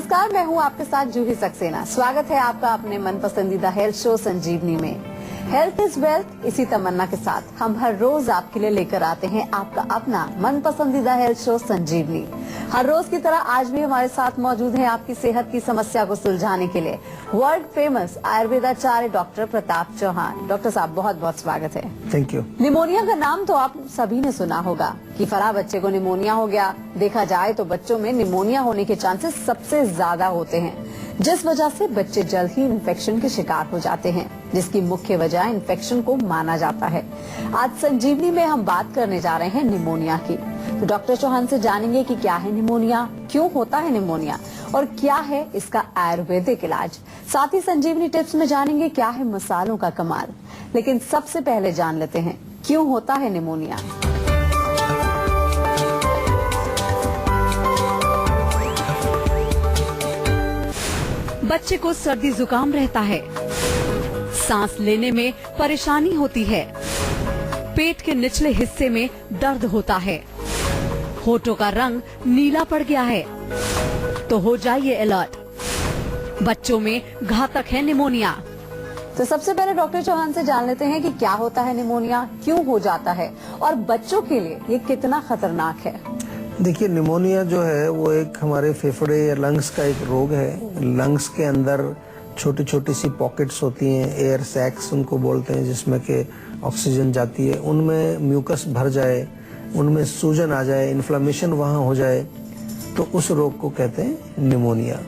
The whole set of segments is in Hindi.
नमस्कार, मैं हूं आपके साथ जूही सक्सेना। स्वागत है आपका अपने मन पसंदीदा हेल्थ शो संजीवनी में। हेल्थ इज वेल्थ, इसी तमन्ना के साथ हम हर रोज आपके लिए लेकर आते हैं आपका अपना मन पसंदीदा हेल्थ शो संजीवनी। हर रोज की तरह आज भी हमारे साथ मौजूद हैं आपकी सेहत की समस्या को सुलझाने के लिए वर्ल्ड फेमस आयुर्वेदाचार्य डॉक्टर प्रताप चौहान। डॉक्टर साहब, बहुत बहुत स्वागत है। Thank you. निमोनिया का नाम तो आप सभी ने सुना होगा कि फरा बच्चे को निमोनिया हो गया। देखा जाए तो बच्चों में निमोनिया होने के चांसेस सबसे ज्यादा होते हैं, जिस वजह से बच्चे जल्द ही इन्फेक्शन के शिकार हो जाते हैं, जिसकी मुख्य वजह इन्फेक्शन को माना जाता है। आज संजीवनी में हम बात करने जा रहे हैं निमोनिया की। तो डॉक्टर चौहान से जानेंगे कि क्या है निमोनिया, क्यों होता है निमोनिया और क्या है इसका आयुर्वेदिक इलाज। साथ ही संजीवनी टिप्स में जानेंगे क्या है मसालों का कमाल। लेकिन सबसे पहले जान लेते हैं क्यों होता है निमोनिया। बच्चे को सर्दी जुकाम रहता है, सांस लेने में परेशानी होती है, पेट के निचले हिस्से में दर्द होता है, होठों का रंग नीला पड़ गया है, तो हो जाइए अलर्ट, बच्चों में घातक है निमोनिया। तो सबसे पहले डॉक्टर चौहान से जान लेते हैं कि क्या होता है निमोनिया, क्यों हो जाता है और बच्चों के लिए ये कितना खतरनाक है। देखिए, निमोनिया जो है वो एक हमारे फेफड़े या लंग्स का एक रोग है। लंग्स के अंदर छोटी छोटी सी पॉकेट्स होती हैं, एयर सैक्स उनको बोलते हैं, जिसमें के ऑक्सीजन जाती है। उनमें म्यूकस भर जाए, उनमें सूजन आ जाए, इन्फ्लेमेशन वहाँ हो जाए, तो उस रोग को कहते हैं निमोनिया।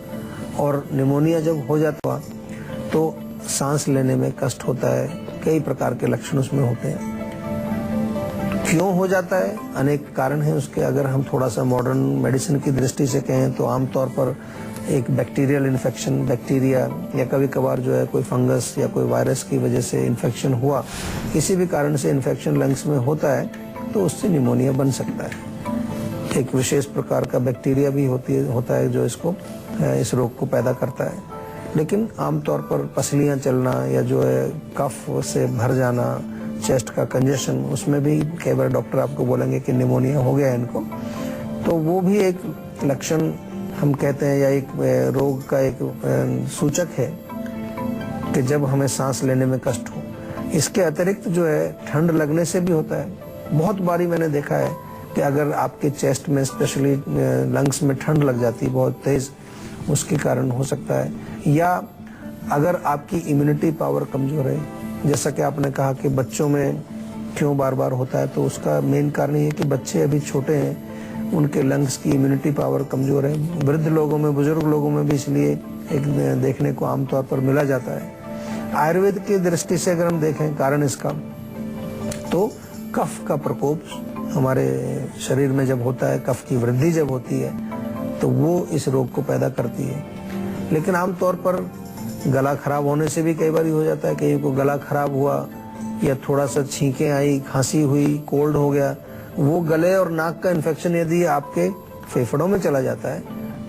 और निमोनिया जब हो जाता है तो सांस लेने में कष्ट होता है, कई प्रकार के लक्षण उसमें होते हैं। क्यों हो जाता है, अनेक कारण हैं उसके। अगर हम थोड़ा सा मॉडर्न मेडिसिन की दृष्टि से कहें तो आमतौर पर एक बैक्टीरियल इन्फेक्शन, बैक्टीरिया या कभी कभार जो है कोई फंगस या कोई वायरस की वजह से इन्फेक्शन हुआ, किसी भी कारण से इन्फेक्शन लंग्स में होता है तो उससे निमोनिया बन सकता है। एक विशेष प्रकार का बैक्टीरिया भी होता है जो इस रोग को पैदा करता है। लेकिन आमतौर पर पसलियाँ चलना या जो है कफ से भर जाना, चेस्ट का कंजेशन, उसमें भी कई बार डॉक्टर आपको बोलेंगे कि निमोनिया हो गया है इनको, तो वो भी एक लक्षण हम कहते हैं या एक रोग का एक सूचक है कि जब हमें सांस लेने में कष्ट हो। इसके अतिरिक्त जो है ठंड लगने से भी होता है। बहुत बारी मैंने देखा है कि अगर आपके चेस्ट में स्पेशली लंग्स में ठंड लग जाती है बहुत तेज, उसके कारण हो सकता है। या अगर आपकी इम्यूनिटी पावर कमजोर है, जैसा कि आपने कहा कि बच्चों में क्यों बार बार होता है, तो उसका मेन कारण ये है कि बच्चे अभी छोटे हैं, उनके लंग्स की इम्यूनिटी पावर कमजोर है। वृद्ध लोगों में, बुजुर्ग लोगों में भी इसलिए एक देखने को आमतौर पर मिला जाता है। आयुर्वेद की दृष्टि से अगर हम देखें कारण इसका, तो कफ का प्रकोप हमारे शरीर में जब होता है, कफ की वृद्धि जब होती है, तो वो इस रोग को पैदा करती है। लेकिन आमतौर पर गला खराब होने से भी कई बार हो जाता है। कहीं को गला खराब हुआ या थोड़ा सा छींकें आई, खांसी हुई, कोल्ड हो गया, वो गले और नाक का इन्फेक्शन यदि आपके फेफड़ों में चला जाता है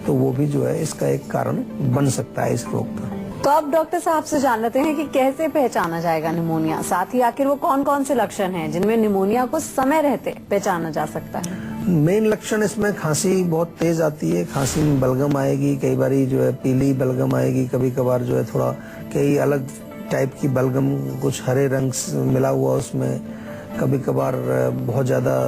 तो वो भी जो है इसका एक कारण बन सकता है इस रोग का। तो अब डॉक्टर साहब से जान लेते हैं कि कैसे पहचाना जाएगा निमोनिया, साथ ही आखिर वो कौन कौन से लक्षण हैं जिनमें निमोनिया को समय रहते पहचाना जा सकता है। मेन लक्षण इसमें खांसी बहुत तेज आती है, खांसी में बलगम आएगी, कई बारी जो है पीली बलगम आएगी, कभी कभार जो है थोड़ा कई अलग टाइप की बलगम, कुछ हरे रंग मिला हुआ उसमें, कभी कभार बहुत ज्यादा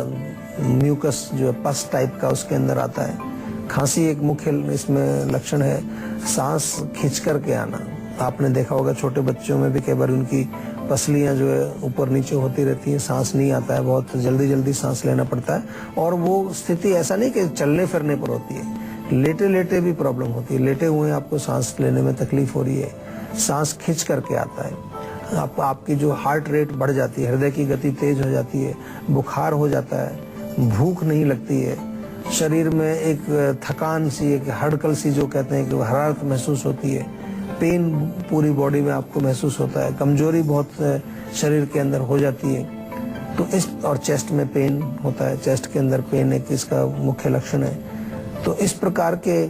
म्यूकस जो है पस टाइप का उसके अंदर आता है। खांसी एक मुख्य इसमें लक्षण है। सांस खींच करके आना, आपने देखा होगा छोटे बच्चों में भी कई बार उनकी पसलियां जो है ऊपर नीचे होती रहती हैं, सांस नहीं आता है, बहुत जल्दी जल्दी सांस लेना पड़ता है। और वो स्थिति ऐसा नहीं कि चलने फिरने पर होती है, लेटे लेटे भी प्रॉब्लम होती है। लेटे हुए आपको सांस लेने में तकलीफ हो रही है, सांस खींच करके आता है, आपकी जो हार्ट रेट बढ़ जाती है, हृदय की गति तेज हो जाती है, बुखार हो जाता है, भूख नहीं लगती है, शरीर में एक थकान सी, एक हड़कल सी जो कहते हैं कि हरारत महसूस होती है, पेन पूरी बॉडी में आपको महसूस होता है, कमजोरी बहुत शरीर के अंदर हो जाती है। तो और चेस्ट में पेन होता है, चेस्ट के अंदर पेन एक इसका मुख्य लक्षण है। तो इस प्रकार के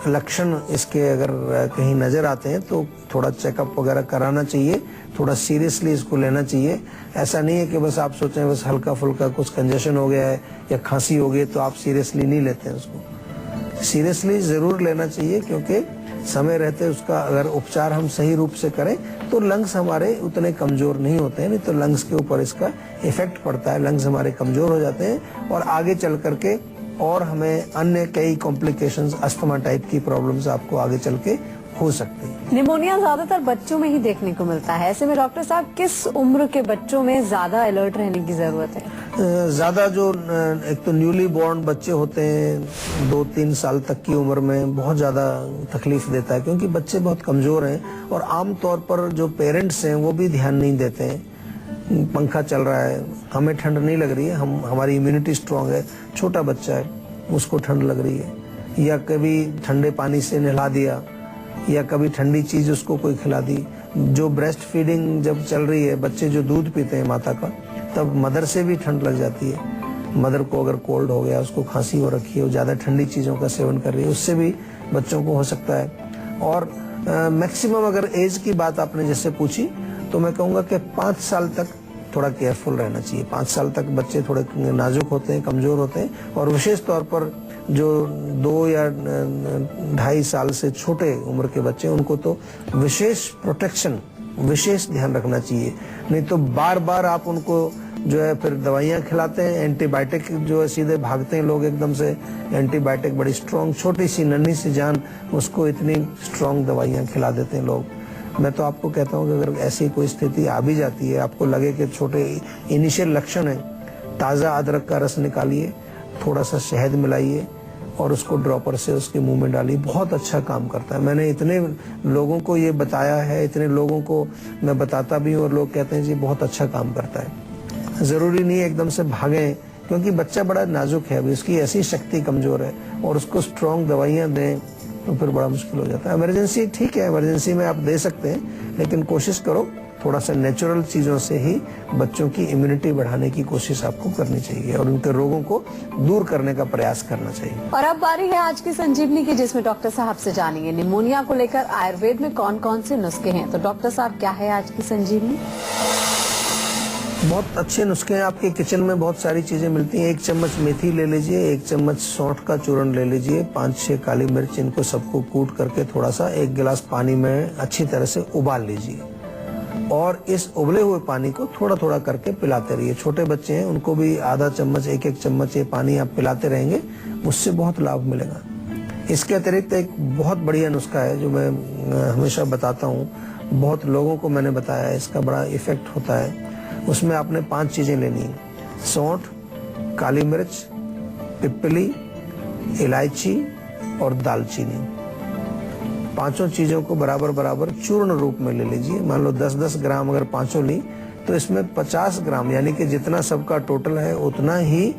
लक्षण इसके अगर कहीं नजर आते हैं तो थोड़ा चेकअप वगैरह कराना चाहिए, थोड़ा सीरियसली इसको लेना चाहिए। ऐसा नहीं है कि बस आप सोचें बस हल्का फुल्का कुछ कंजेशन हो गया है या खांसी हो गई तो आप सीरियसली नहीं लेते हैं उसको। सीरियसली जरूर लेना चाहिए, क्योंकि समय रहते उसका अगर उपचार हम सही रूप से करें तो लंग्स हमारे उतने कमजोर नहीं होते हैं। नहीं तो लंग्स के ऊपर इसका इफेक्ट पड़ता है, लंग्स हमारे कमजोर हो जाते हैं और आगे चल करके और हमें अन्य कई कॉम्प्लिकेशंस, अस्थमा टाइप की प्रॉब्लम्स आपको आगे चल के हो सकती है। निमोनिया ज्यादातर बच्चों में ही देखने को मिलता है। ऐसे में डॉक्टर साहब किस उम्र के बच्चों में ज्यादा अलर्ट रहने की जरूरत है? ज्यादा जो एक तो न्यूली बॉर्न बच्चे होते हैं 2-3 साल तक की उम्र में बहुत ज्यादा तकलीफ देता है, क्योंकि बच्चे बहुत कमजोर हैं और आमतौर पर जो पेरेंट्स हैं वो भी ध्यान नहीं देते हैं। पंखा चल रहा है, हमें ठंड नहीं लग रही है, हमारी इम्यूनिटी स्ट्रांग है, छोटा बच्चा है उसको ठंड लग रही है, या कभी ठंडे पानी से नहला दिया या कभी ठंडी चीज उसको कोई खिला दी। जो ब्रेस्ट फीडिंग जब चल रही है, बच्चे जो दूध पीते हैं माता का, तब मदर से भी ठंड लग जाती है। मदर को अगर कोल्ड हो गया, उसको खांसी हो रखी है, वो ज्यादा ठंडी चीजों का सेवन कर रही है, उससे भी बच्चों को हो सकता है। और मैक्सिमम अगर एज की बात आपने जैसे पूछी तो मैं कहूँगा कि 5 साल तक थोड़ा केयरफुल रहना चाहिए। 5 साल तक बच्चे थोड़े नाजुक होते हैं, कमजोर होते हैं, और विशेष तौर पर जो 2 या 2.5 साल से छोटे उम्र के बच्चे, उनको तो विशेष प्रोटेक्शन, विशेष ध्यान रखना चाहिए। नहीं तो बार बार आप उनको जो है फिर दवाइयाँ खिलाते हैं, एंटीबायोटिक जो है सीधे भागते हैं लोग एकदम से। एंटीबायोटिक बड़ी स्ट्रांग, छोटी सी नन्ही सी जान, उसको इतनी स्ट्रांग दवाइयाँ खिला देते हैं लोग। मैं तो आपको कहता हूँ कि अगर ऐसी कोई स्थिति आ भी जाती है, आपको लगे कि छोटे इनिशियल लक्षण है, ताज़ा अदरक का रस निकालिए, थोड़ा सा शहद मिलाइए और उसको ड्रॉपर से उसके मुंह में डालिए, बहुत अच्छा काम करता है। मैंने इतने लोगों को ये बताया है, इतने लोगों को मैं बताता भी हूँ और लोग कहते हैं जी बहुत अच्छा काम करता है। जरूरी नहीं है एकदम से भागें, क्योंकि बच्चा बड़ा नाजुक है, अभी उसकी ऐसी शक्ति कमजोर है, और उसको स्ट्रांग दवाइयाँ दें तो फिर बड़ा मुश्किल हो जाता है। इमरजेंसी ठीक है, इमरजेंसी में आप दे सकते हैं, लेकिन कोशिश करो थोड़ा सा नेचुरल चीजों से ही बच्चों की इम्यूनिटी बढ़ाने की कोशिश आपको करनी चाहिए और उनके रोगों को दूर करने का प्रयास करना चाहिए। और अब बारी है आज की संजीवनी की, जिसमें डॉक्टर साहब से जानेंगे निमोनिया को लेकर आयुर्वेद में कौन कौन से नुस्खे हैं। तो डॉक्टर साहब, क्या है आज की संजीवनी? बहुत अच्छे नुस्खे हैं आपके किचन में, बहुत सारी चीजें मिलती हैं। 1 चम्मच मेथी ले लीजिए, 1 चम्मच सौंठ का चूर्ण ले लीजिए, 5-6 काली मिर्च, इनको सबको कूट करके थोड़ा सा 1 गिलास पानी में अच्छी तरह से उबाल लीजिए और इस उबले हुए पानी को थोड़ा थोड़ा करके पिलाते रहिए। छोटे बच्चे हैं, उनको भी आधा चम्मच, 1-1 चम्मच ये पानी आप पिलाते रहेंगे, उससे बहुत लाभ मिलेगा। इसके अतिरिक्त एक बहुत बढ़िया नुस्खा है जो मैं हमेशा बताता हूँ, बहुत लोगों को मैंने बताया है, इसका बड़ा इफेक्ट होता है। उसमें आपने 5 चीजें लेनी है: सौंठ, काली मिर्च, पिपली, इलायची और दालचीनी। 5 चीजों को बराबर बराबर चूर्ण रूप में ले लीजिए। मान लो 10-10 ग्राम अगर 5 ली तो इसमें 50 ग्राम, यानी कि जितना सबका टोटल है उतना ही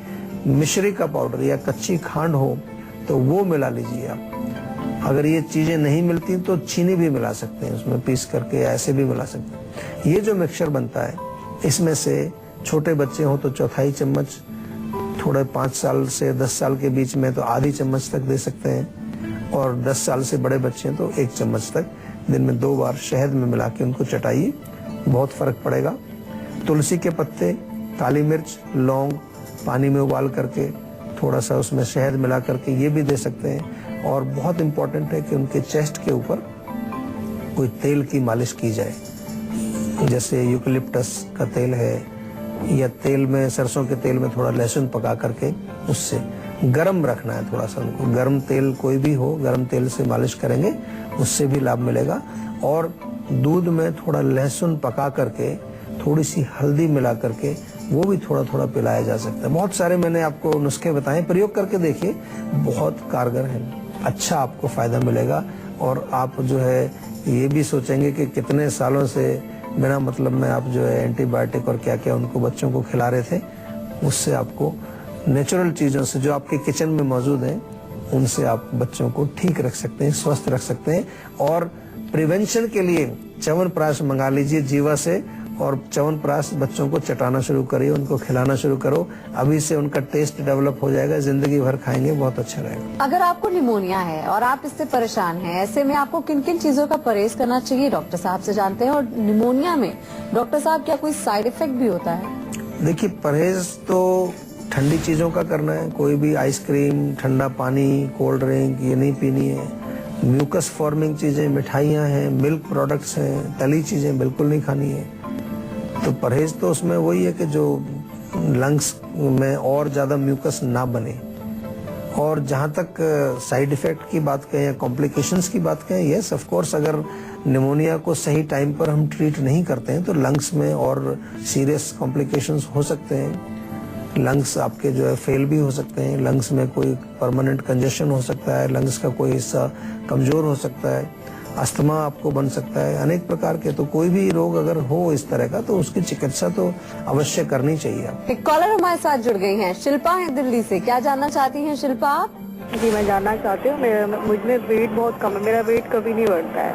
मिश्री का पाउडर या कच्ची खांड हो तो वो मिला लीजिए आप। अगर ये चीजें नहीं मिलती तो चीनी भी मिला सकते हैं उसमें पीस करके, ऐसे भी मिला सकते हैं। ये जो मिक्सचर बनता है, इसमें से छोटे बच्चे हो तो 1/4 चम्मच, थोड़े 5 साल से 10 साल के बीच में तो आधी चम्मच तक दे सकते हैं, और 10 साल से बड़े बच्चे हैं तो 1 चम्मच तक दिन में 2 बार शहद में मिला के उनको चटाइए, बहुत फर्क पड़ेगा। तुलसी के पत्ते, काली मिर्च, लौंग पानी में उबाल करके थोड़ा सा उसमें शहद मिला करके ये भी दे सकते हैं। और बहुत इम्पोर्टेंट है कि उनके चेस्ट के ऊपर कोई तेल की मालिश की जाए, जैसे यूकलिप्टस का तेल है, या तेल में, सरसों के तेल में थोड़ा लहसुन पका करके उससे गरम रखना है थोड़ा सा उनको। गरम तेल कोई भी हो, गरम तेल से मालिश करेंगे उससे भी लाभ मिलेगा। और दूध में थोड़ा लहसुन पका करके थोड़ी सी हल्दी मिला करके वो भी थोड़ा थोड़ा पिलाया जा सकता है। बहुत सारे मैंने आपको नुस्खे बताए, प्रयोग करके देखिए, बहुत कारगर है, अच्छा आपको फायदा मिलेगा। और आप जो है ये भी सोचेंगे कि कितने सालों से बिना मतलब में आप जो है एंटीबायोटिक और क्या क्या उनको बच्चों को खिला रहे थे, उससे आपको नेचुरल चीजों से जो आपके किचन में मौजूद हैं उनसे आप बच्चों को ठीक रख सकते हैं, स्वस्थ रख सकते हैं। और प्रिवेंशन के लिए च्यवनप्राश मंगा लीजिए जीवा से, और च्यवनप्राश बच्चों को चटाना शुरू करिए, उनको खिलाना शुरू करो। अभी से उनका टेस्ट डेवलप हो जाएगा, जिंदगी भर खाएंगे, बहुत अच्छा रहेगा। अगर आपको निमोनिया है और आप इससे परेशान हैं, ऐसे में आपको किन किन चीजों का परहेज करना चाहिए, डॉक्टर साहब से जानते हैं। और निमोनिया में डॉक्टर साहब क्या कोई साइड इफेक्ट भी होता है? देखिए, परहेज तो ठंडी चीज़ों का करना है, कोई भी आइसक्रीम, ठंडा पानी, कोल्ड ड्रिंक ये नहीं पीनी है। म्यूकस फॉर्मिंग चीज़ें, मिठाइयाँ हैं, मिल्क प्रोडक्ट्स हैं, तली चीज़ें बिल्कुल नहीं खानी है। तो परहेज तो उसमें वही है कि जो लंग्स में और ज़्यादा म्यूकस ना बने। और जहाँ तक साइड इफ़ेक्ट की बात करें या कॉम्प्लिकेशंस की बात करें, यस ऑफ कोर्स, अगर निमोनिया को सही टाइम पर हम ट्रीट नहीं करते हैं तो लंग्स में और सीरियस कॉम्प्लिकेशंस हो सकते हैं। लंग्स आपके जो है फेल भी हो सकते हैं, लंग्स में कोई परमानेंट कंजेशन हो सकता है, लंग्स का कोई हिस्सा कमजोर हो सकता है, अस्थमा आपको बन सकता है, अनेक प्रकार के। तो कोई भी रोग अगर हो इस तरह का तो उसकी चिकित्सा तो अवश्य करनी चाहिए। एक कॉलर हमारे साथ जुड़ गई हैं, शिल्पा है दिल्ली से। क्या जानना चाहती हैं शिल्पा आप? जी, मैं जानना चाहती हूँ, मुझमें वेट बहुत कम है, मेरा वेट कभी नहीं बढ़ता है।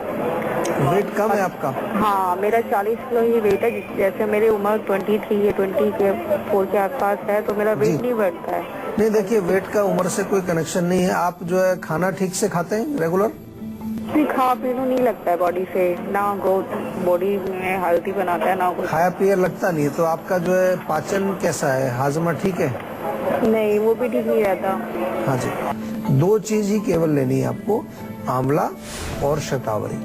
वेट कम है आपका? हाँ, मेरा 40 किलो ही वेट है। जैसे मेरी उम्र 23 या 24 के आसपास है, तो मेरा वेट नहीं बढ़ता है। नहीं, देखिए, वेट का उम्र से कोई कनेक्शन नहीं है। आप जो है खाना ठीक से खाते हैं रेगुलर? नहीं, खा पीना नहीं लगता है बॉडी से, ना ग्रोथ बॉडी में हेल्थी बनाता है ना कुछ। खाया पिया लगता नहीं है। तो आपका जो है पाचन कैसा है, हाजमा ठीक है? नहीं, वो भी ठीक नहीं रहता। हाँ जी, दो चीज ही केवल लेनी है आपको, आंवला और शतावरी।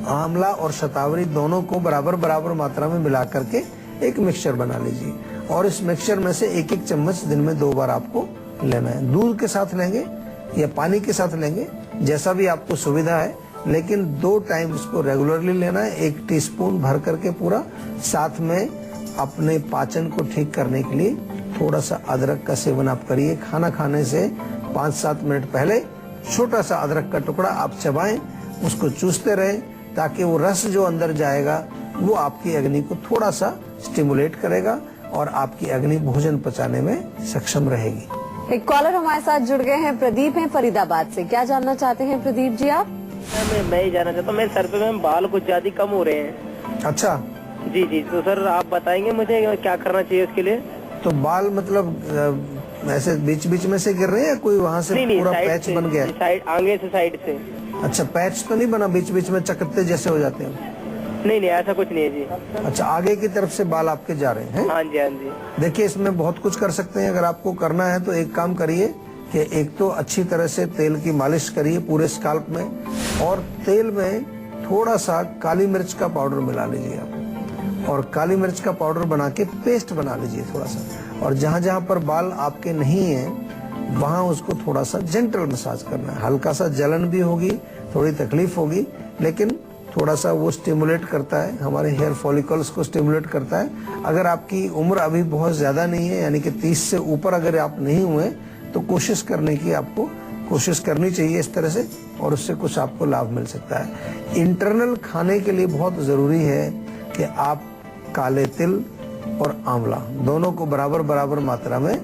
आंवला और शतावरी दोनों को बराबर बराबर मात्रा में मिला करके एक मिक्सचर बना लीजिए और इस मिक्सचर में से एक एक चम्मच दिन में 2 बार आपको लेना है। दूध के साथ लेंगे या पानी के साथ लेंगे, जैसा भी आपको सुविधा है, लेकिन 2 टाइम इसको रेगुलरली लेना है। 1 टीस्पून भर करके पूरा। साथ में अपने पाचन को ठीक करने के लिए थोड़ा सा अदरक का सेवन आप करिए। खाना खाने से 5-7 मिनट पहले छोटा सा अदरक का टुकड़ा आप चबाएं, उसको चूसते रहें, ताकि वो रस जो अंदर जाएगा वो आपकी अग्नि को थोड़ा सा स्टिमुलेट करेगा और आपकी अग्नि भोजन पचाने में सक्षम रहेगी। एक कॉलर हमारे साथ जुड़ गए हैं, प्रदीप हैं फरीदाबाद से। क्या जानना चाहते हैं प्रदीप जी आप? मैं ही जानना चाहता हूँ, मेरे सर पे में बाल कुछ ज्यादा कम हो रहे हैं। अच्छा जी जी, तो सर आप बताएंगे मुझे क्या करना चाहिए उसके लिए? तो बाल मतलब ऐसे बीच बीच में से गिर रहे हैं या कोई वहाँ से नहीं, पूरा साइड पैच से, बन गया? साइड आगे से, साइड से। अच्छा, पैच तो नहीं बना, बीच बीच में चकत्ते जैसे हो जाते हैं? नहीं नहीं, ऐसा कुछ नहीं है जी। अच्छा, आगे की तरफ से बाल आपके जा रहे हैं? हाँ जी, हाँ जी। देखिए, इसमें बहुत कुछ कर सकते हैं। अगर आपको करना है तो एक काम करिए कि एक तो अच्छी तरह से तेल की मालिश करिए पूरे स्काल्प में, और तेल में थोड़ा सा काली मिर्च का पाउडर मिला लीजिए आप, और काली मिर्च का पाउडर बना के पेस्ट बना लीजिए थोड़ा सा। और जहाँ जहाँ पर बाल आपके नहीं है वहाँ उसको थोड़ा सा जेंटल मसाज करना है। हल्का सा जलन भी होगी, थोड़ी तकलीफ होगी, लेकिन थोड़ा सा वो स्टिमुलेट करता है, हमारे हेयर फॉलिकल्स को स्टिमुलेट करता है। अगर आपकी उम्र अभी बहुत ज्यादा नहीं है, यानी कि 30 से ऊपर अगर आप नहीं हुए, तो कोशिश करने की आपको कोशिश करनी चाहिए इस तरह से, और उससे कुछ आपको लाभ मिल सकता है। इंटरनल खाने के लिए बहुत जरूरी है कि आप काले तिल और आंवला दोनों को बराबर बराबर मात्रा में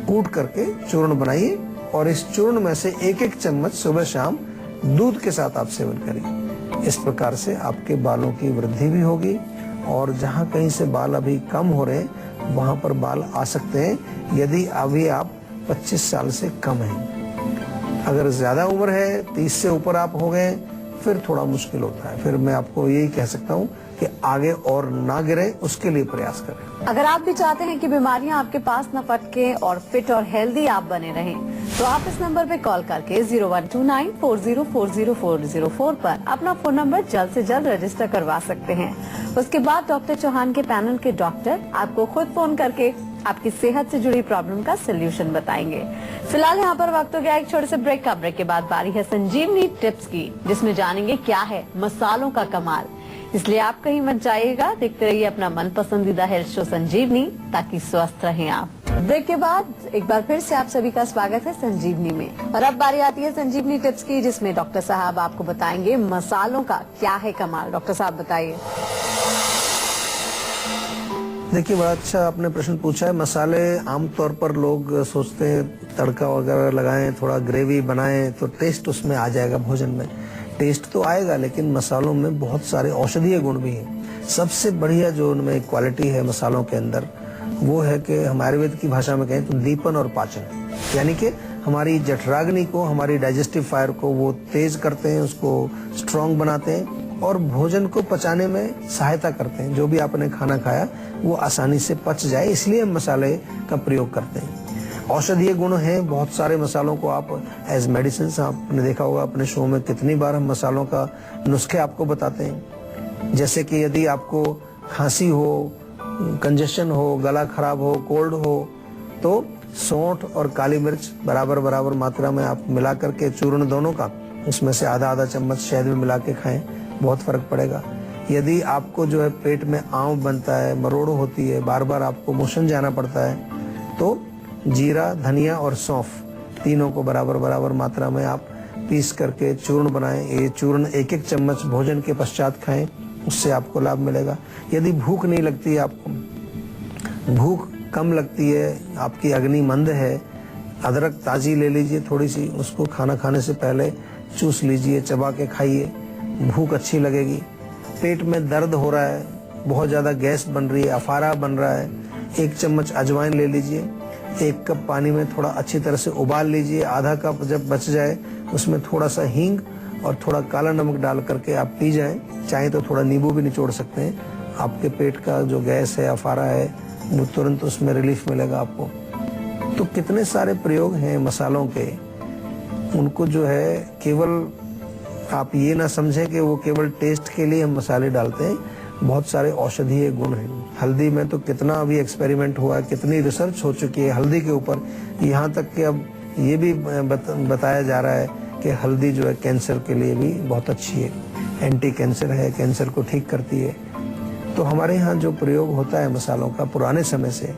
कूट करके चूर्ण बनाइए, और इस चूर्ण में से एक एक चम्मच सुबह शाम दूध के साथ आप सेवन करिए। इस प्रकार से आपके बालों की वृद्धि भी होगी, और जहाँ कहीं से बाल अभी कम हो रहे हैं वहाँ पर बाल आ सकते हैं, यदि अभी आप 25 साल से कम हैं। अगर ज्यादा उम्र है, 30 से ऊपर आप हो गए, फिर थोड़ा मुश्किल होता है। फिर मैं आपको यही कह सकता हूँ कि आगे और ना गिरे, उसके लिए प्रयास करें। अगर आप भी चाहते हैं कि बीमारियां आपके पास न फटके और फिट और हेल्दी आप बने रहें, तो आप इस नंबर पे कॉल करके 0129404040 पर अपना फोन नंबर जल्द से जल्द रजिस्टर करवा सकते हैं। उसके बाद डॉक्टर चौहान के पैनल के डॉक्टर आपको खुद फोन करके आपकी सेहत से जुड़ी प्रॉब्लम का सोल्यूशन बताएंगे। फिलहाल यहाँ पर वक्त हो गया एक छोटे से ब्रेक का। ब्रेक के बाद बारी है संजीवनी टिप्स की, जिसमें जानेंगे क्या है मसालों का कमाल। इसलिए आप कहीं मत जाइएगा, देखते रहिए अपना मन पसंदीदा हेल्थ शो संजीवनी, ताकि स्वस्थ रहें आप। ब्रेक के बाद एक बार फिर से आप सभी का स्वागत है संजीवनी में, और अब बारी आती है संजीवनी टिप्स की, जिसमें डॉक्टर साहब आपको बताएंगे मसालों का क्या है कमाल। डॉक्टर साहब बताइए। देखिए, बड़ा अच्छा आपने प्रश्न पूछा है। मसाले आमतौर पर लोग सोचते हैं तड़का वगैरह लगाएं, थोड़ा ग्रेवी बनाएं तो टेस्ट उसमें आ जाएगा भोजन में। टेस्ट तो आएगा, लेकिन मसालों में बहुत सारे औषधीय गुण भी हैं। सबसे बढ़िया जो उनमें क्वालिटी है मसालों के अंदर, वो है कि हमारे आयुर्वेद की भाषा में कहें तो दीपन और पाचन, यानी कि हमारी जठराग्नि को, हमारी डाइजेस्टिव फायर को वो तेज करते हैं, उसको स्ट्रांग बनाते हैं, और भोजन को पचाने में सहायता करते हैं। जो भी आपने खाना खाया वो आसानी से पच जाए, इसलिए हम मसाले का प्रयोग करते हैं। औषधीय गुण हैं बहुत सारे मसालों को, आप एज मेडिसिन, आपने देखा होगा अपने शो में कितनी बार हम मसालों का नुस्खे आपको बताते हैं। जैसे कि यदि आपको खांसी हो, कंजेशन हो, गला खराब हो, कोल्ड हो, तो सौंठ और काली मिर्च बराबर बराबर मात्रा में आप मिला करके चूर्ण दोनों का, उसमें से आधा आधा चम्मच शहद में मिला के खाएं, बहुत फर्क पड़ेगा। यदि आपको जो है पेट में आंव बनता है, मरोड़ होती है, बार बार आपको मोशन जाना पड़ता है, तो जीरा, धनिया और सौंफ तीनों को बराबर बराबर मात्रा में आप पीस करके चूर्ण बनाएं। ये चूर्ण एक एक चम्मच भोजन के पश्चात खाएं, उससे आपको लाभ मिलेगा। यदि भूख नहीं लगती है, आपको भूख कम लगती है, आपकी अग्नि मंद है, अदरक ताजी ले लीजिए थोड़ी सी, उसको खाना खाने से पहले चूस लीजिए, चबा के खाइए, भूख अच्छी लगेगी। पेट में दर्द हो रहा है, बहुत ज्यादा गैस बन रही है, अफारा बन रहा है, 1 चम्मच अजवाइन ले लीजिए, 1 कप पानी में थोड़ा अच्छी तरह से उबाल लीजिए, आधा कप जब बच जाए उसमें थोड़ा सा हींग और थोड़ा काला नमक डाल करके आप पी जाएं। चाहे तो थोड़ा नींबू भी निचोड़ सकते हैं। आपके पेट का जो गैस है, अफारा है, वो तुरंत उसमें रिलीफ मिलेगा आपको। तो कितने सारे प्रयोग हैं मसालों के, उनको जो है केवल आप ये ना समझें कि वो केवल टेस्ट के लिए हम मसाले डालते हैं, बहुत सारे औषधीय गुण हैं। हल्दी में तो कितना अभी एक्सपेरिमेंट हुआ है, कितनी रिसर्च हो चुकी है हल्दी के ऊपर, यहाँ तक कि अब ये भी बताया जा रहा है कि हल्दी जो है कैंसर के लिए भी बहुत अच्छी है, एंटी कैंसर है, कैंसर को ठीक करती है। तो हमारे यहाँ जो प्रयोग होता है मसालों का पुराने समय से,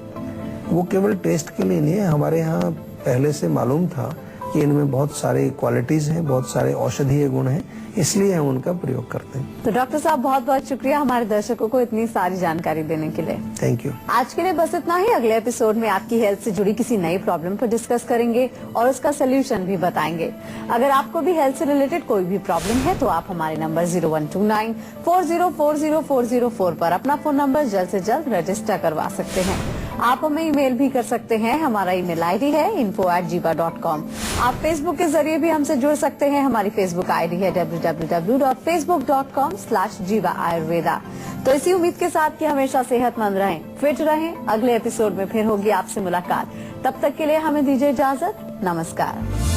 वो केवल टेस्ट के लिए नहीं है, हमारे यहाँ पहले से मालूम था कि इनमें बहुत सारी क्वालिटीज हैं, बहुत सारे औषधीय गुण हैं, इसलिए हम उनका प्रयोग करते हैं। तो डॉक्टर साहब बहुत बहुत शुक्रिया हमारे दर्शकों को इतनी सारी जानकारी देने के लिए। Thank you. आज के लिए बस इतना ही। अगले एपिसोड में आपकी हेल्थ से जुड़ी किसी नई प्रॉब्लम पर डिस्कस करेंगे और उसका सोल्यूशन भी बताएंगे। अगर आपको भी हेल्थ से रिलेटेड कोई भी प्रॉब्लम है तो आप हमारे नंबर 0129404004 पर अपना फोन नंबर जल्द से जल्द रजिस्टर करवा सकते हैं। आप हमें ईमेल भी कर सकते हैं, हमारा ईमेल आईडी है info@jiva.com। आप फेसबुक के जरिए भी हमसे जुड़ सकते हैं, हमारी फेसबुक आईडी है www.facebook.com/jiva ayurveda। तो इसी उम्मीद के साथ कि हमेशा सेहतमंद रहें, फिट रहें। अगले एपिसोड में फिर होगी आपसे मुलाकात, तब तक के लिए हमें दीजिए इजाजत। नमस्कार।